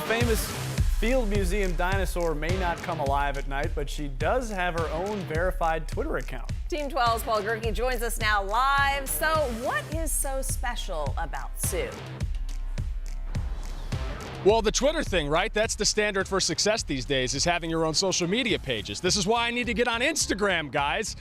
famous Field Museum dinosaur may not come alive at night, but she does have her own verified Twitter account. Team 12's Paul Gerke joins us now live. So what is so special about Sue? Well, the Twitter thing, right? That's the standard for success these days, is having your own social media pages. This is why I need to get on Instagram, guys.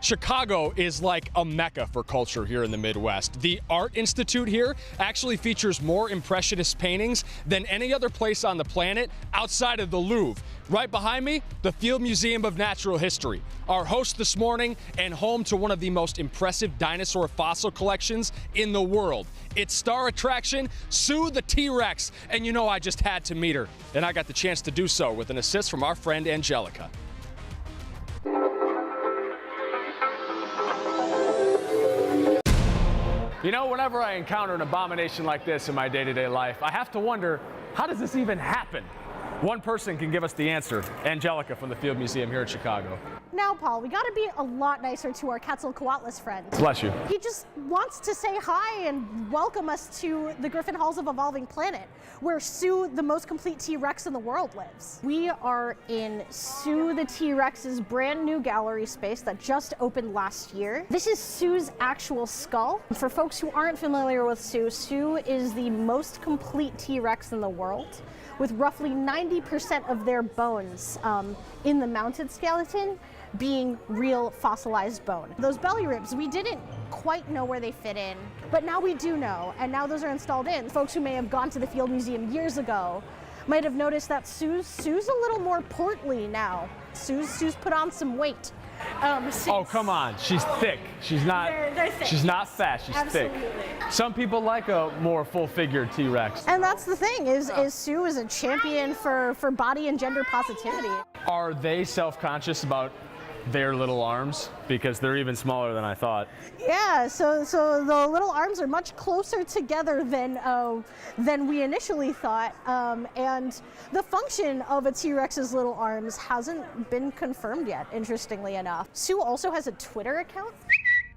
Chicago is like a mecca for culture here in the Midwest. The Art Institute here actually features more Impressionist paintings than any other place on the planet outside of the Louvre. Right behind me, the Field Museum of Natural History, our host this morning and home to one of the most impressive dinosaur fossil collections in the world. Its star attraction, Sue the T-Rex. And you know, I just had to meet her, and I got the chance to do so with an assist from our friend Angelica. You know, whenever I encounter an abomination like this in my day-to-day life, I have to wonder, how does this even happen? One person can give us the answer. Angelica from the Field Museum here in Chicago. Now, Paul, we gotta be a lot nicer to our Quetzalcoatlus friend. Bless you. He just wants to say hi and welcome us to the Griffin Halls of Evolving Planet, where Sue, the most complete T-Rex in the world, lives. We are in Sue the T-Rex's brand new gallery space that just opened last year. This is Sue's actual skull. For folks who aren't familiar with Sue, Sue is the most complete T-Rex in the world, with roughly 90% of their bones in the mounted skeleton being real fossilized bone. Those belly ribs, we didn't quite know where they fit in, but now we do know, and now those are installed in. Folks who may have gone to the Field Museum years ago might have noticed that Sue's a little more portly now. Sue's put on some weight. Oh, come on. She's thick. She's not They're thick. She's not fat. She's Absolutely. thick. Some people like a more full-figured T-Rex. And that's the thing, is Sue is a champion for body and gender positivity. Are they self-conscious about their little arms? Because they're even smaller than I thought. Yeah, so the little arms are much closer together than we initially thought, and the function of a T-Rex's little arms hasn't been confirmed yet, interestingly enough. Sue also has a Twitter account.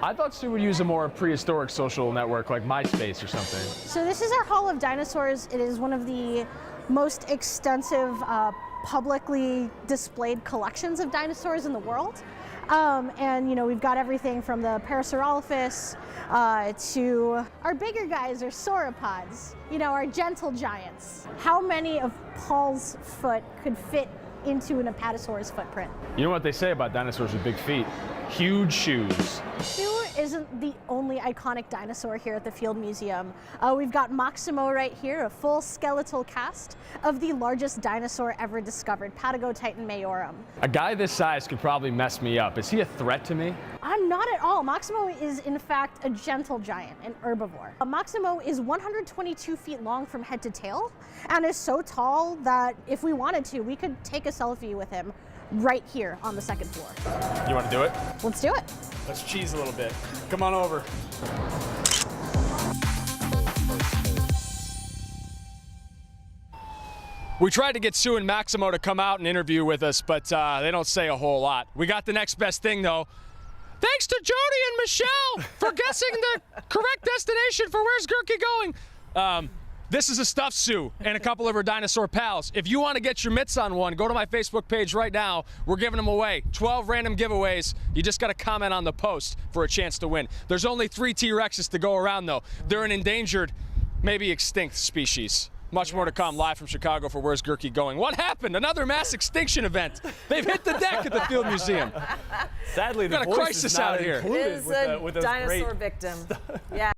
I thought Sue would use a more prehistoric social network like MySpace or something. So this is our Hall of Dinosaurs. It is one of the most extensive publicly displayed collections of dinosaurs in the world. And you know, we've got everything from the Parasaurolophus to our bigger guys, our sauropods, you know, our gentle giants. How many of Paul's foot could fit into an Apatosaurus footprint? You know what they say about dinosaurs with big feet? Huge shoes. Sue isn't the only iconic dinosaur here at the Field Museum. We've got Maximo right here, a full skeletal cast of the largest dinosaur ever discovered, Patagotitan majorum. A guy this size could probably mess me up. Is he a threat to me? Not at all. Maximo is in fact a gentle giant, an herbivore. Maximo is 122 feet long from head to tail and is so tall that if we wanted to, we could take a selfie with him right here on the second floor. You want to do it? Let's do it. Let's cheese a little bit. Come on over. We tried to get Sue and Maximo to come out and interview with us, but they don't say a whole lot. We got the next best thing, though. Thanks to Jody and Michelle for guessing the correct destination for Where's Gerke Going. This is a stuffed Sue and a couple of her dinosaur pals. If you want to get your mitts on one, go to my Facebook page right now. We're giving them away. 12 random giveaways. You just got to comment on the post for a chance to win. There's only 3 T-Rexes to go around, though. They're an endangered, maybe extinct species. Much more to come live from Chicago for Where's Gerke Going. What happened? Another mass extinction event. They've hit the deck at the Field Museum. Sadly, the Got a voice crisis is not out here. included Is with a those dinosaur great victim. Yeah.